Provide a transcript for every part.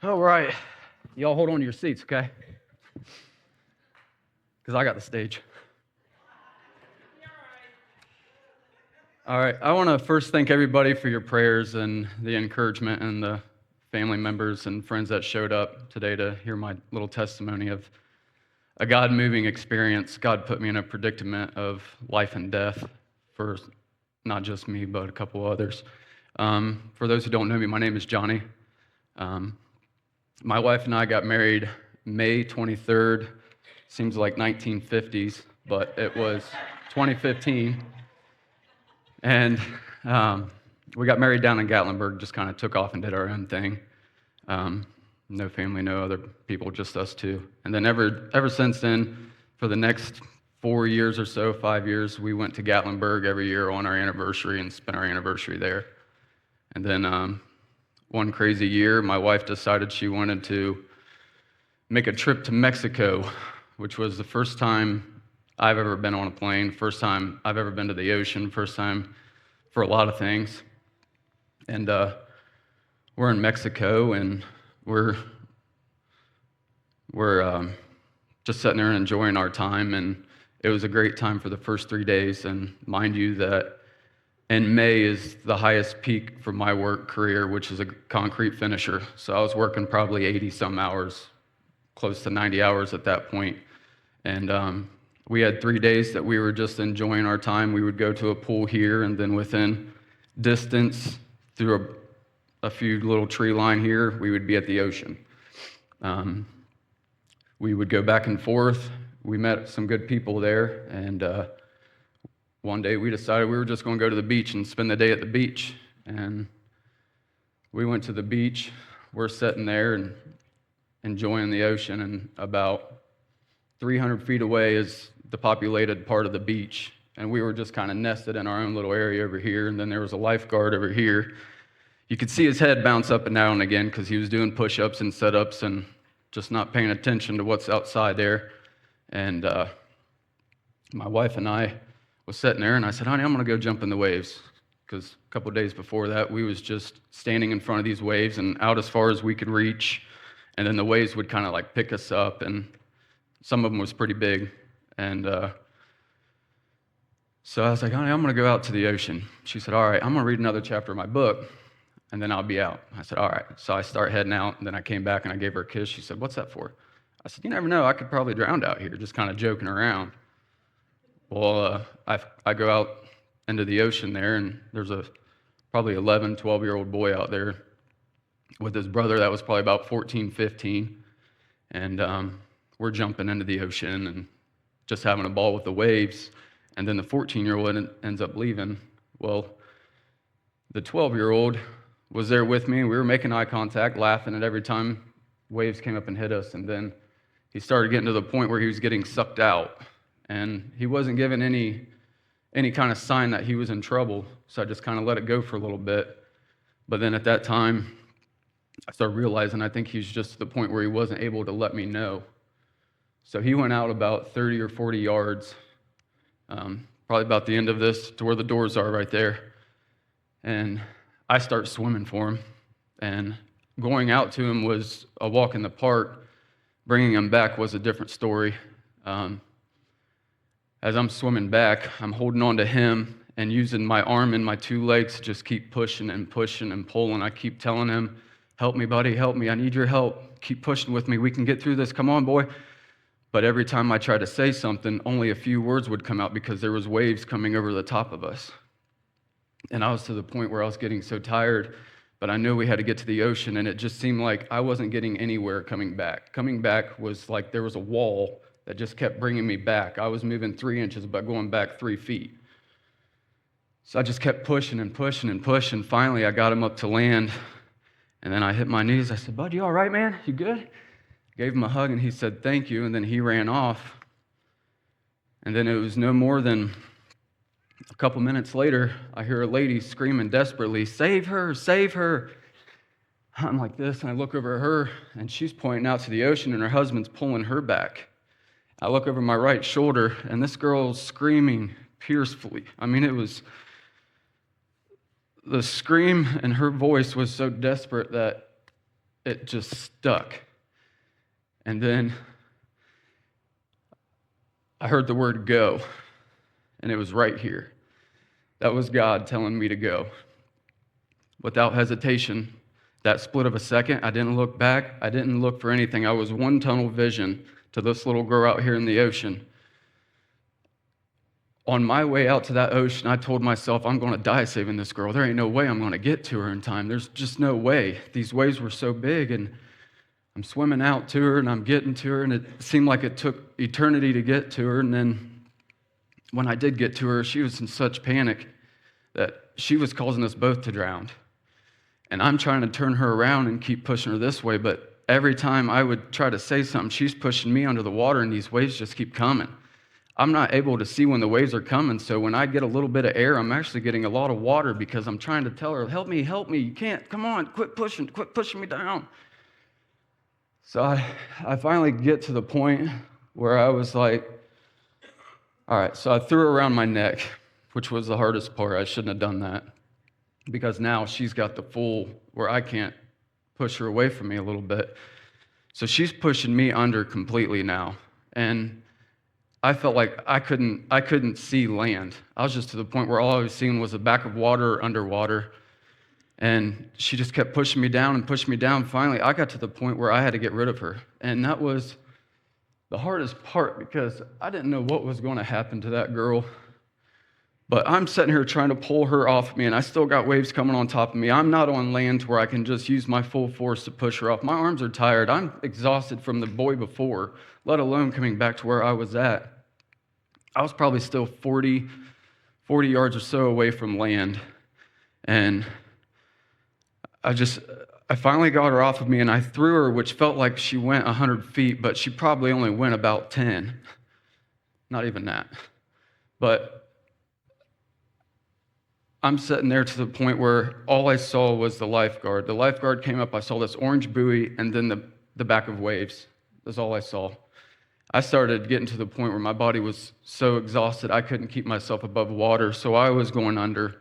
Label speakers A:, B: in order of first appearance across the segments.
A: All right. Y'all hold on to your seats, okay? Because I got the stage. All right. I want to first thank everybody for your prayers and the encouragement and the family members and friends that showed up today to hear my little testimony of a God-moving experience. God put me in a predicament of life and death for not just me, but a couple others. For those who don't know me, my name is Johnny. My wife and I got married May 23rd. Seems like 1950s, but it was 2015. And we got married down in Gatlinburg, just kind of took off and did our own thing. No family, no other people, just us two. And then ever since then, for the next 4 years or so, 5 years, we went to Gatlinburg every year on our anniversary and spent our anniversary there. And then one crazy year, my wife decided she wanted to make a trip to Mexico, which was the first time I've ever been on a plane, first time I've ever been to the ocean, first time for a lot of things. And we're in Mexico, and we're just sitting there and enjoying our time, and it was a great time for the first 3 days. And mind you that in May is the highest peak for my work career, which is a concrete finisher. So I was working probably 80-some hours, close to 90 hours at that point. And we had 3 days that we were just enjoying our time. We would go to a pool here, and then within distance, through a few little tree line here, we would be at the ocean. We would go back and forth. We met some good people there, and one day we decided we were just going to go to the beach and spend the day at the beach. And we went to the beach. We're sitting there and enjoying the ocean, and about 300 feet away is the populated part of the beach. And we were just kind of nested in our own little area over here, and then there was a lifeguard over here. You could see his head bounce up and down again because he was doing push-ups and sit-ups and just not paying attention to what's outside there. And my wife and I was sitting there, and I said, honey, I'm going to go jump in the waves, because a couple of days before that, we was just standing in front of these waves and out as far as we could reach, and then the waves would kind of like pick us up, and some of them was pretty big. And so I was like, honey, I'm going to go out to the ocean. She said, all right, I'm going to read another chapter of my book, and then I'll be out. I said, all right. So I start heading out, and then I came back, and I gave her a kiss. She said, what's that for? I said, you never know. I could probably drown out here, just kind of joking around. Well, I go out into the ocean there, and there's a probably 11, 12-year-old boy out there with his brother that was probably about 14, 15, and we're jumping into the ocean and just having a ball with the waves, and then the 14-year-old ends up leaving. Well, the 12-year-old was there with me. We were making eye contact, laughing at every time waves came up and hit us, and then he started getting to the point where he was getting sucked out. And he wasn't giving any kind of sign that he was in trouble, so I just kind of let it go for a little bit. But then at that time, I started realizing I think he was just to the point where he wasn't able to let me know. So he went out about 30 or 40 yards, probably about the end of this, to where the doors are right there. And I start swimming for him. And going out to him was a walk in the park. Bringing him back was a different story. As I'm swimming back, I'm holding on to him and using my arm and my two legs to just keep pushing and pushing and pulling. I keep telling him, help me, buddy, help me. I need your help. Keep pushing with me. We can get through this. Come on, boy. But every time I tried to say something, only a few words would come out because there was waves coming over the top of us. And I was to the point where I was getting so tired, but I knew we had to get to the ocean, and it just seemed like I wasn't getting anywhere coming back. Coming back was like there was a wall that just kept bringing me back. I was moving 3 inches, but going back 3 feet. So I just kept pushing and pushing and pushing. Finally, I got him up to land, and then I hit my knees. I said, bud, you all right, man? You good? Gave him a hug, and he said, thank you, and then he ran off. And then it was no more than a couple minutes later, I hear a lady screaming desperately, save her, save her. I'm like this, and I look over at her, and she's pointing out to the ocean, and her husband's pulling her back. I look over my right shoulder, and this girl's screaming piercefully. I mean, it was, the scream in her voice was so desperate that it just stuck. And then I heard the word go, and it was right here. That was God telling me to go. Without hesitation, that split of a second, I didn't look back. I didn't look for anything. I was one tunnel vision to this little girl out here in the ocean. On my way out to that ocean, I told myself, I'm going to die saving this girl. There ain't no way I'm going to get to her in time. There's just no way. These waves were so big, and I'm swimming out to her, and I'm getting to her, and it seemed like it took eternity to get to her. And then when I did get to her, she was in such panic that she was causing us both to drown. And I'm trying to turn her around and keep pushing her this way, but every time I would try to say something, she's pushing me under the water, and these waves just keep coming. I'm not able to see when the waves are coming, so when I get a little bit of air, I'm actually getting a lot of water because I'm trying to tell her, help me, you can't, come on, quit pushing me down. So I finally get to the point where I was like, all right, so I threw her around my neck, which was the hardest part. I shouldn't have done that because now she's got the full, where I can't push her away from me a little bit. So she's pushing me under completely now, and I felt like I couldn't see land. I was just to the point where all I was seeing was a back of water or underwater. And she just kept pushing me down and pushing me down. Finally, I got to the point where I had to get rid of her. And that was the hardest part because I didn't know what was going to happen to that girl. But I'm sitting here trying to pull her off me, and I still got waves coming on top of me. I'm not on land where I can just use my full force to push her off. My arms are tired. I'm exhausted from the boy before, let alone coming back to where I was at. I was probably still 40 yards or so away from land. And I finally got her off of me, and I threw her, which felt like she went 100 feet, but she probably only went about 10. Not even that. But I'm sitting there to the point where all I saw was the lifeguard. The lifeguard came up, I saw this orange buoy, and then the back of waves. That's all I saw. I started getting to the point where my body was so exhausted I couldn't keep myself above water, so I was going under.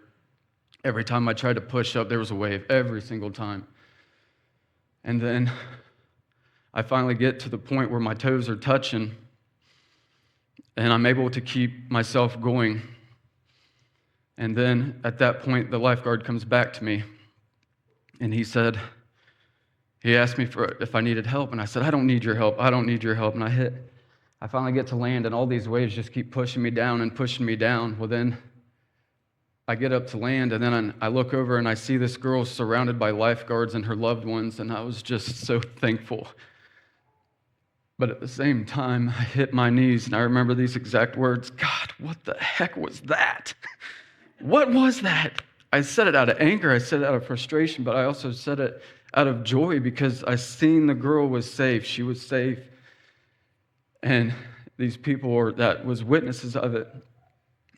A: Every time I tried to push up, there was a wave, every single time. And then I finally get to the point where my toes are touching, and I'm able to keep myself going. And then at that point, the lifeguard comes back to me, and he asked me if I needed help, and I said, I don't need your help, and I finally get to land, and all these waves just keep pushing me down and pushing me down. Well, then I get up to land, and then I look over, and I see this girl surrounded by lifeguards and her loved ones, and I was just so thankful. But at the same time, I hit my knees, and I remember these exact words, God, what the heck was that? What was that? I said it out of anger, I said it out of frustration, but I also said it out of joy because I seen the girl was safe. She was safe. And these people that was witnesses of it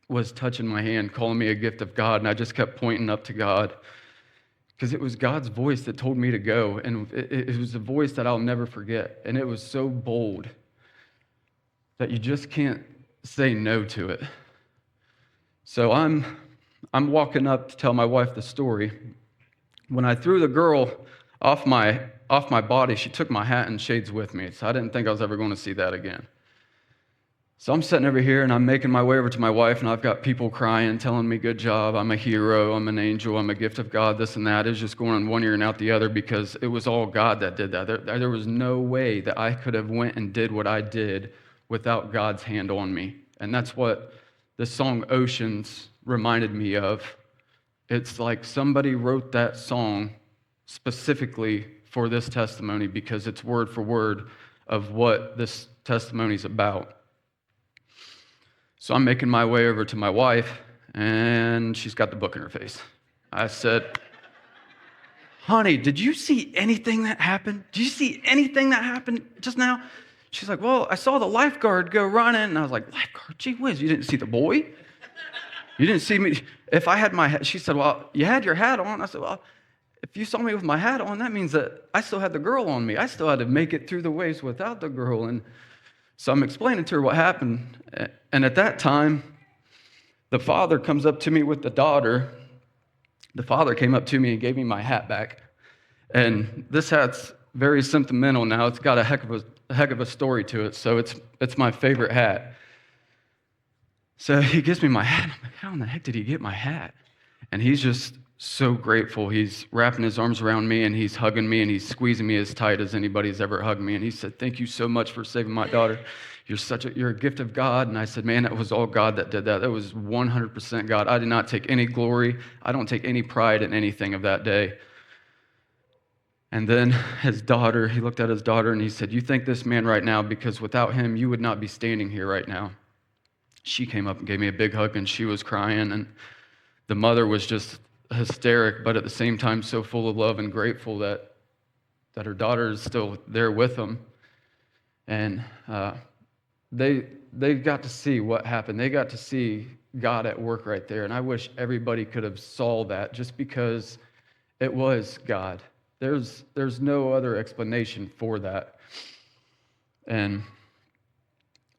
A: was touching my hand, calling me a gift of God, and I just kept pointing up to God because it was God's voice that told me to go, and it was a voice that I'll never forget, and it was so bold that you just can't say no to it. So I'm walking up to tell my wife the story. When I threw the girl off my body, she took my hat and shades with me, so I didn't think I was ever going to see that again. So I'm sitting over here, and I'm making my way over to my wife, and I've got people crying, telling me, good job, I'm a hero, I'm an angel, I'm a gift of God, this and that. It was just going in one ear and out the other because it was all God that did that. There was no way that I could have went and did what I did without God's hand on me. And that's what the song Oceans reminded me of. It's like somebody wrote that song specifically for this testimony because it's word for word of what this testimony is about. So I'm making my way over to my wife, and she's got the book in her face. I said, honey, did you see anything that happened? Did you see anything that happened just now? She's like, well, I saw the lifeguard go running. And I was like, lifeguard? Gee whiz, you didn't see the boy? You didn't see me? If I had my hat, she said, well, you had your hat on. I said, well, if you saw me with my hat on, that means that I still had the girl on me. I still had to make it through the waves without the girl. And so I'm explaining to her what happened. And at that time, the father comes up to me with the daughter. The father came up to me and gave me my hat back. And this hat's very sentimental now. It's got a heck of a story to it, so it's my favorite hat. So he gives me my hat. I'm like, how in the heck did he get my hat? And he's just so grateful. He's wrapping his arms around me and he's hugging me and he's squeezing me as tight as anybody's ever hugged me. And he said, thank you so much for saving my daughter. You're a gift of God. And I said, man, that was all God that did that. That was 100% God. I did not take any glory. I don't take any pride in anything of that day. And then his daughter, he looked at his daughter and he said, you thank this man right now because without him, you would not be standing here right now. She came up and gave me a big hug and she was crying. And the mother was just hysteric, but at the same time so full of love and grateful that her daughter is still there with them. And they got to see what happened. They got to see God at work right there. And I wish everybody could have saw that just because it was God. There's no other explanation for that. And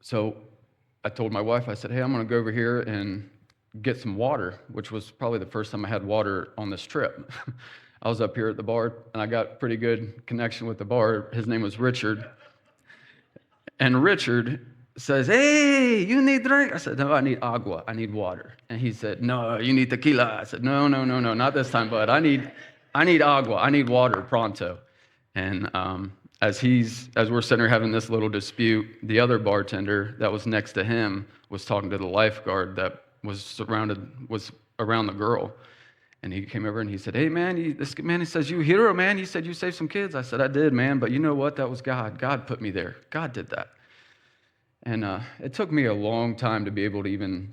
A: so I told my wife, I said, hey, I'm going to go over here and get some water, which was probably the first time I had water on this trip. I was up here at the bar, and I got pretty good connection with the bar. His name was Richard. And Richard says, hey, you need drink? I said, no, I need agua. I need water. And he said, no, you need tequila. I said, no, not this time, bud. I need agua. I need water pronto. And as we're sitting there having this little dispute, the other bartender that was next to him was talking to the lifeguard that was around the girl. And he came over and he said, hey, man, this man, he says, you hero, man. He said, you saved some kids. I said, I did, man. But you know what? That was God. God put me there. God did that. And it took me a long time to be able to even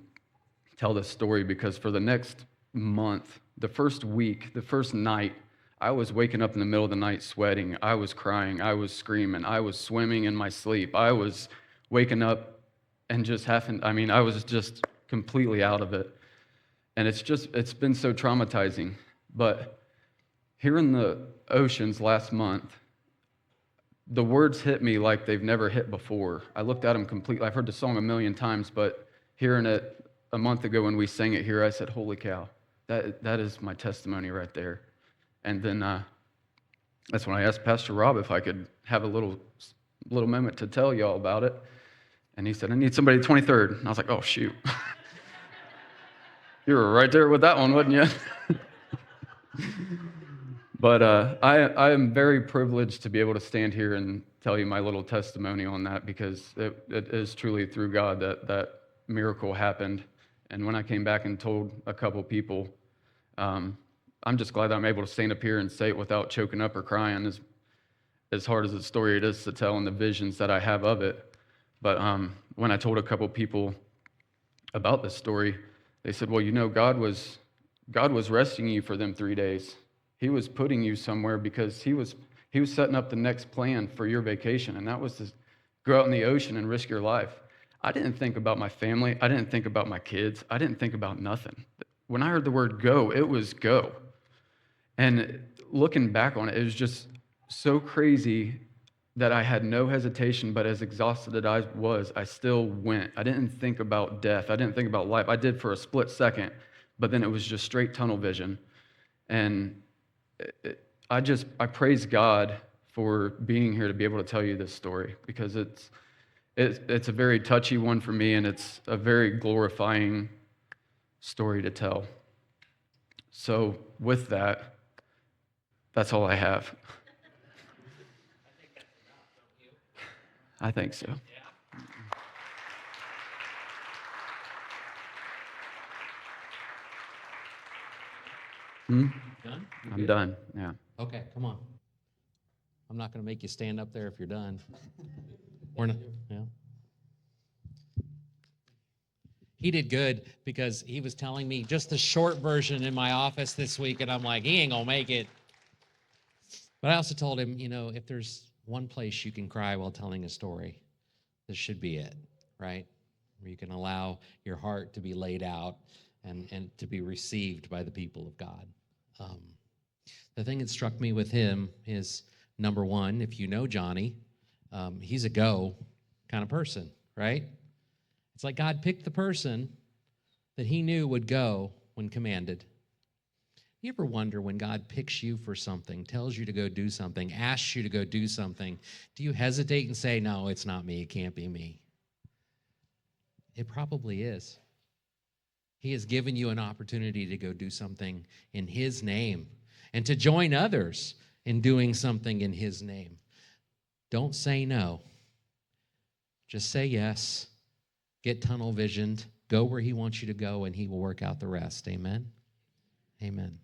A: tell this story because for the next month, the first week, the first night, I was waking up in the middle of the night sweating. I was crying. I was screaming. I was swimming in my sleep. I was waking up and I was just completely out of it. And it's been so traumatizing. But here in the oceans last month, the words hit me like they've never hit before. I looked at them completely. I've heard the song a million times, but hearing it a month ago when we sang it here, I said, holy cow, that is my testimony right there. And then that's when I asked Pastor Rob if I could have a little moment to tell y'all about it. And he said, I need somebody 23rd. And I was like, oh, shoot. You were right there with that one, wasn't you? But I am very privileged to be able to stand here and tell you my little testimony on that because it is truly through God that miracle happened. And when I came back and told a couple people, I'm just glad that I'm able to stand up here and say it without choking up or crying, as hard as the story it is to tell and the visions that I have of it. But when I told a couple people about this story, they said, well, you know, God was resting you for them 3 days. He was putting you somewhere because he was setting up the next plan for your vacation, and that was to go out in the ocean and risk your life. I didn't think about my family. I didn't think about my kids. I didn't think about nothing. When I heard the word go, it was go. And looking back on it, it was just so crazy that I had no hesitation, but as exhausted as I was, I still went. I didn't think about death. I didn't think about life. I did for a split second, but then it was just straight tunnel vision. And I praise God for being here to be able to tell you this story because it's a very touchy one for me, and it's a very glorifying story to tell. So with that, that's all I have. I think so.
B: Done?
A: I'm done, yeah.
B: Okay, come on. I'm not going to make you stand up there if you're done. We're not, yeah. He did good because he was telling me just the short version in my office this week, and I'm like, he ain't going to make it. But I also told him, you know, if there's one place you can cry while telling a story, this should be it, right? Where you can allow your heart to be laid out and to be received by the people of God. The thing that struck me with him is, number one, if you know Johnny, he's a go kind of person, right? It's like God picked the person that he knew would go when commanded. You ever wonder when God picks you for something, tells you to go do something, asks you to go do something, do you hesitate and say, no, it's not me, it can't be me? It probably is. He has given you an opportunity to go do something in His name and to join others in doing something in His name. Don't say no. Just say yes. Get tunnel visioned. Go where He wants you to go, and He will work out the rest. Amen? Amen.